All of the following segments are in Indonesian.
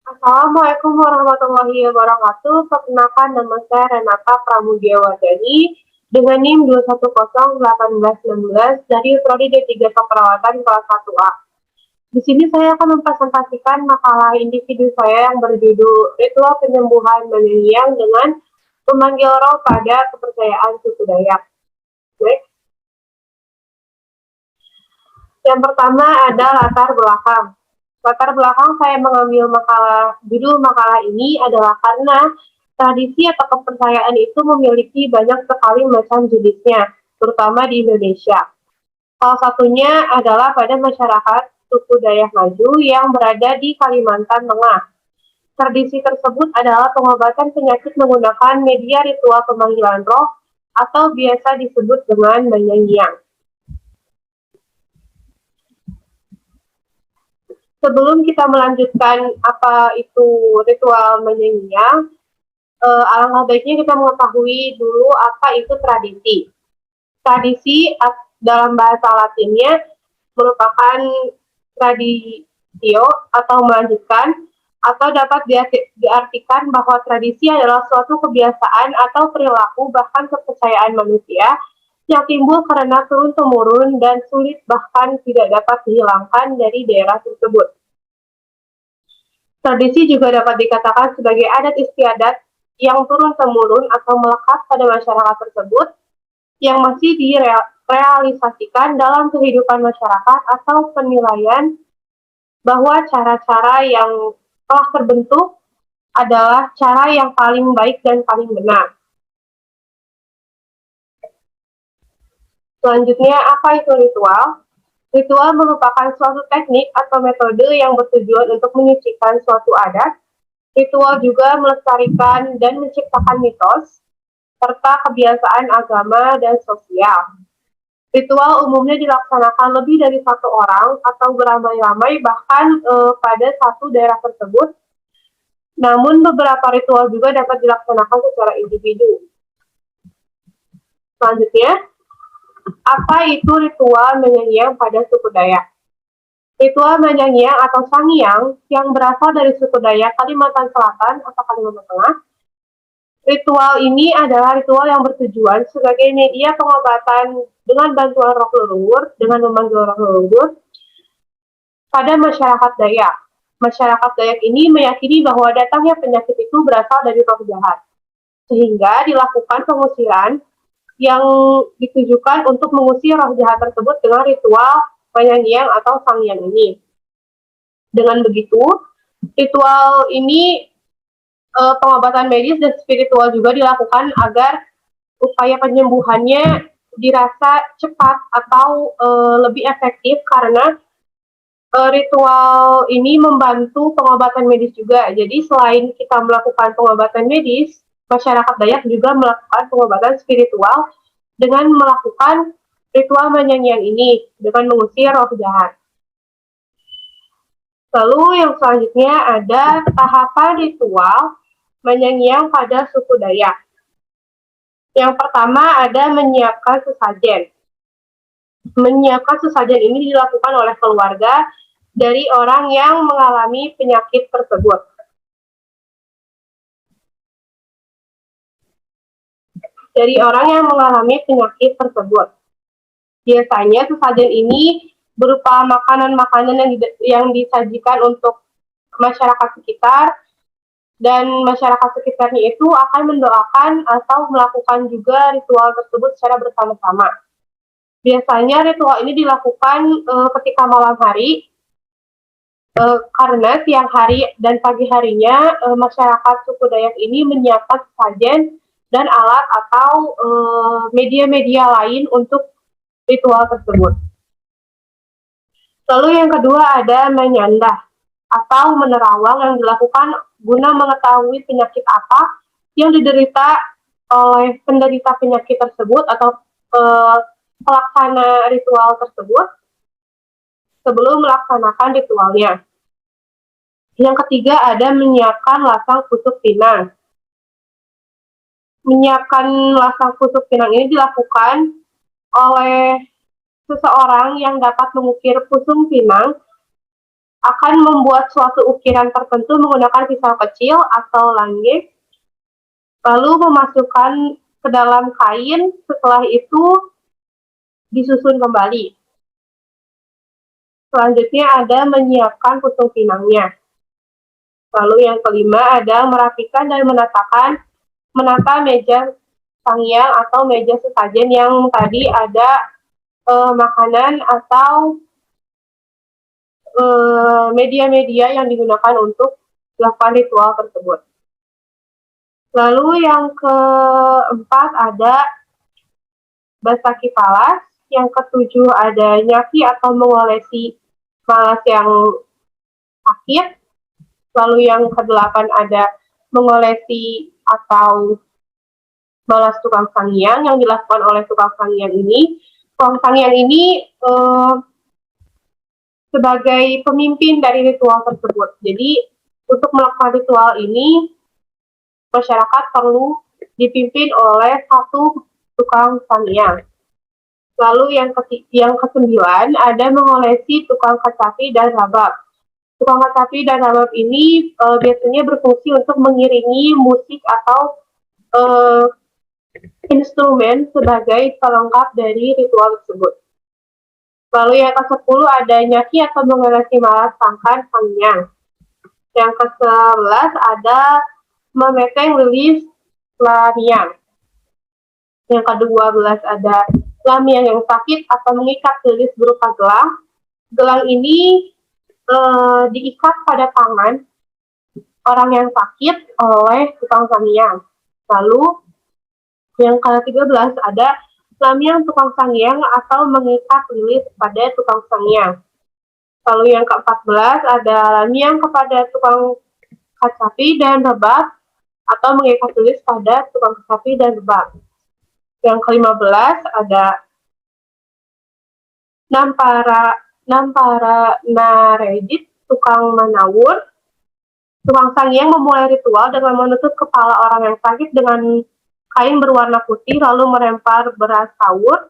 Assalamualaikum warahmatullahi wabarakatuh. Perkenalkan nama saya Renata Pramudiawardani dengan NIM 2101816 dari Prodi D3 Keperawatan kelas 1A. Di sini saya akan mempresentasikan makalah individu saya yang berjudul Ritual Penyembuhan Menyiang dengan memanggil roh pada kepercayaan suku Dayak. Next. Yang pertama ada latar belakang. Latar belakang saya mengambil judul makalah ini adalah karena tradisi atau kepercayaan itu memiliki banyak sekali macam jenisnya, terutama di Indonesia. Salah satunya adalah pada masyarakat suku Dayak Maju yang berada di Kalimantan Tengah. Tradisi tersebut adalah pengobatan penyakit menggunakan media ritual pemanggilan roh atau biasa disebut dengan menyanyiang. Sebelum kita melanjutkan apa itu ritual menyanyiang, alangkah baiknya kita mengetahui dulu apa itu tradisi. Tradisi dalam bahasa Latinnya merupakan traditio atau melanjutkan, atau dapat diartikan bahwa tradisi adalah suatu kebiasaan atau perilaku bahkan kepercayaan manusia yang timbul karena turun-temurun dan sulit bahkan tidak dapat dihilangkan dari daerah tersebut. Tradisi juga dapat dikatakan sebagai adat istiadat yang turun-temurun atau melekat pada masyarakat tersebut yang masih direalisasikan dalam kehidupan masyarakat atau penilaian bahwa cara-cara yang telah terbentuk adalah cara yang paling baik dan paling benar. Selanjutnya, apa itu ritual? Ritual merupakan suatu teknik atau metode yang bertujuan untuk menyucikan suatu adat. Ritual juga melestarikan dan menciptakan mitos, serta kebiasaan agama dan sosial. Ritual umumnya dilaksanakan lebih dari satu orang atau beramai-ramai bahkan pada satu daerah tersebut. Namun beberapa ritual juga dapat dilaksanakan secara individu. Selanjutnya, apa itu ritual menyanyiang pada suku Dayak? Ritual menyanyiang atau sangiang yang berasal dari suku Dayak Kalimantan Selatan atau Kalimantan Tengah. Ritual ini adalah ritual yang bertujuan sebagai media pengobatan dengan bantuan roh leluhur, dengan memanggil roh leluhur pada masyarakat Dayak. Masyarakat Dayak ini meyakini bahwa datangnya penyakit itu berasal dari roh jahat, sehingga dilakukan pengusiran yang ditujukan untuk mengusir roh jahat tersebut dengan ritual penyanyian atau sangiang ini. Dengan begitu, ritual ini pengobatan medis dan spiritual juga dilakukan agar upaya penyembuhannya dirasa cepat atau lebih efektif karena ritual ini membantu pengobatan medis juga. Jadi selain kita melakukan pengobatan medis, masyarakat Dayak juga melakukan pengobatan spiritual dengan melakukan ritual menyanyian ini dengan mengusir roh jahat. Lalu yang selanjutnya ada tahapan ritual menyanyian pada suku Dayak. Yang pertama ada menyiapkan sesajen. Menyiapkan sesajen ini dilakukan oleh keluarga dari orang yang mengalami penyakit tersebut. Dari orang yang mengalami penyakit tersebut. Biasanya sesajen ini berupa makanan-makanan yang disajikan untuk masyarakat sekitar, dan masyarakat sekitarnya itu akan mendoakan atau melakukan juga ritual tersebut secara bersama-sama. Biasanya ritual ini dilakukan ketika malam hari, karena siang hari dan pagi harinya masyarakat suku Dayak ini menyiapkan sesajen dan alat atau media-media lain untuk ritual tersebut. Lalu yang kedua ada menyandah atau menerawang yang dilakukan guna mengetahui penyakit apa yang diderita oleh penderita penyakit tersebut atau pelaksana ritual tersebut sebelum melaksanakan ritualnya. Yang ketiga ada menyiapkan lasang kusuk pinang. Menyiapkan lasang kusuk pinang ini dilakukan oleh seseorang yang dapat mengukir pusung pinang akan membuat suatu ukiran tertentu menggunakan pisau kecil atau langgeng, lalu memasukkan ke dalam kain, setelah itu disusun kembali. Selanjutnya ada menyiapkan putung pinangnya. Lalu yang kelima ada merapikan dan menata meja sangyang atau meja sesajen yang tadi ada makanan atau media-media yang digunakan untuk melakukan ritual tersebut. Lalu yang keempat ada basaki palas, yang ketujuh ada nyaki atau mengolesi malas yang sakit, lalu yang kedelapan ada mengolesi atau malas tukang sangyang yang dilakukan oleh tukang sangyang ini. Tukang sangyang ini sebagai pemimpin dari ritual tersebut. Jadi untuk melakukan ritual ini, masyarakat perlu dipimpin oleh satu tukang sangyang. Lalu yang kesembilan ada mengolesi tukang kecapi dan rabab. Tukang kecapi dan rabab ini biasanya berfungsi untuk mengiringi musik atau instrumen sebagai pelengkap dari ritual tersebut. Lalu yang ke-10 ada nyaki atau mengolesi malas sangkan sangyang. Yang ke-11 ada memeteng lilis lamiang. Yang ke-12 ada lamiang yang sakit atau mengikat lilis berupa gelang. Gelang ini diikat pada tangan orang yang sakit oleh tukang sangyang. Lalu yang ke-13 ada lamiang tukang sangyang atau mengikat lilis pada tukang sangyang. Lalu yang ke-14 ada lamiang kepada tukang kecapi dan rebab atau mengikat lilis pada tukang kecapi dan rebab. Yang ke-15 ada nampara naredit tukang manawur. Tukang sangyang memulai ritual dengan menutup kepala orang yang sakit dengan kain berwarna putih lalu melempar beras sawur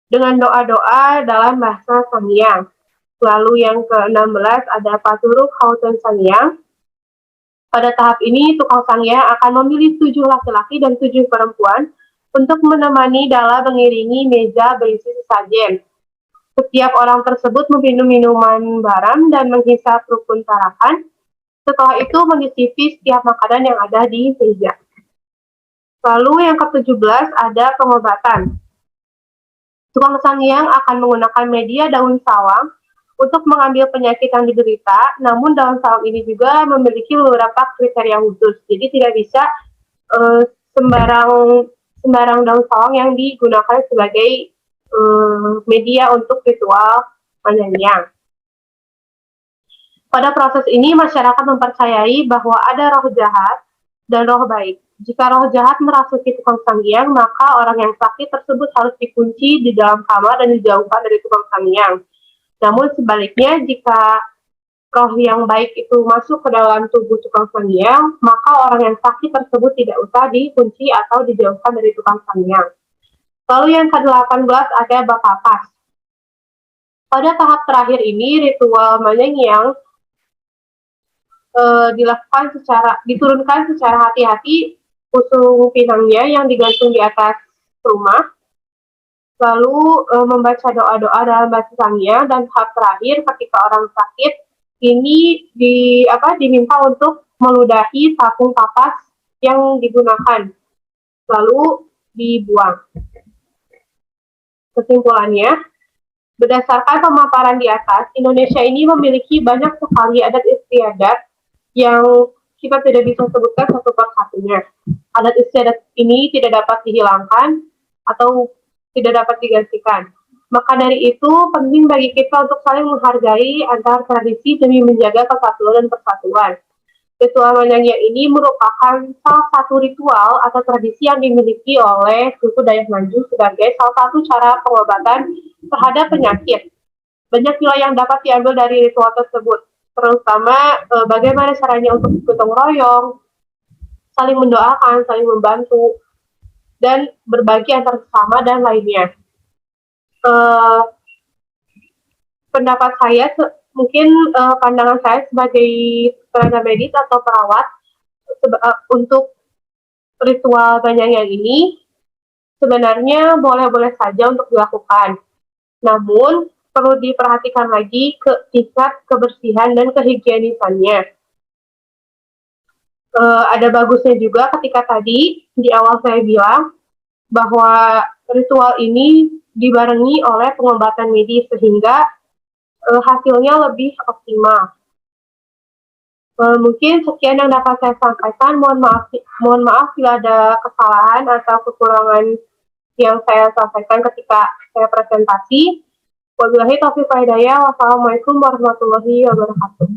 dengan doa-doa dalam bahasa sangyang. Lalu yang ke-16 ada paturuk hautan sangyang. Pada tahap ini, tukang sangyang akan memilih 7 laki-laki dan 7 perempuan untuk menemani dalam mengiringi meja berisi sesajen. Setiap orang tersebut meminum minuman baram dan menghisap rukun tarakan. Setelah itu menyicipi setiap makanan yang ada di meja. Lalu yang ke-17 ada pengobatan. Tukang sangyang akan menggunakan media daun sawang untuk mengambil penyakit yang diderita, namun daun sawang ini juga memiliki beberapa kriteria khusus. Jadi tidak bisa sembarang daun sawang yang digunakan sebagai media untuk ritual menyanyiang. Pada proses ini, masyarakat mempercayai bahwa ada roh jahat dan roh baik. Jika roh jahat merasuki tukang sangyang, maka orang yang sakit tersebut harus dikunci di dalam kamar dan dijauhkan dari tukang sangyang. Namun sebaliknya, jika roh yang baik itu masuk ke dalam tubuh tukang sangyang, maka orang yang sakit tersebut tidak usah dikunci atau dijauhkan dari tukang sangyang. Lalu yang ke-18 ada Bakapas. Pada tahap terakhir ini, ritual menyanyiang diturunkan secara hati-hati putung pinangnya yang digantung di atas rumah, lalu membaca doa-doa dalam bahasa sangyang, dan tahap terakhir ketika orang sakit ini diminta untuk meludahi tabung kapas yang digunakan, lalu dibuang. Kesimpulannya, berdasarkan pemaparan di atas, Indonesia ini memiliki banyak sekali adat istiadat yang kita tidak bisa sebutkan satu persatunya. Adat istiadat ini tidak dapat dihilangkan atau tidak dapat digantikan. Maka dari itu, penting bagi kita untuk saling menghargai antar tradisi demi menjaga kesatuan dan persatuan. Ritual menyanyiang ini merupakan salah satu ritual atau tradisi yang dimiliki oleh suku Dayak Ngaju sebagai salah satu cara pengobatan terhadap penyakit. Banyak nilai yang dapat diambil dari ritual tersebut, terutama bagaimana caranya untuk gotong royong, saling mendoakan, saling membantu, dan berbagi antar sesama dan lainnya. Pendapat saya mungkin pandangan saya sebagai tenaga medis atau perawat untuk ritual Banyangyang ini sebenarnya boleh-boleh saja untuk dilakukan. Namun, perlu diperhatikan lagi ke tingkat kebersihan dan kehigienisannya. Ada bagusnya juga ketika tadi di awal saya bilang bahwa ritual ini dibarengi oleh pengobatan medis sehingga hasilnya lebih optimal. Mungkin sekian yang dapat saya sampaikan. Mohon maaf bila ada kesalahan atau kekurangan yang saya sampaikan ketika saya presentasi. Wabillahi taufiq wal hidayah. Wassalamualaikum warahmatullahi wabarakatuh.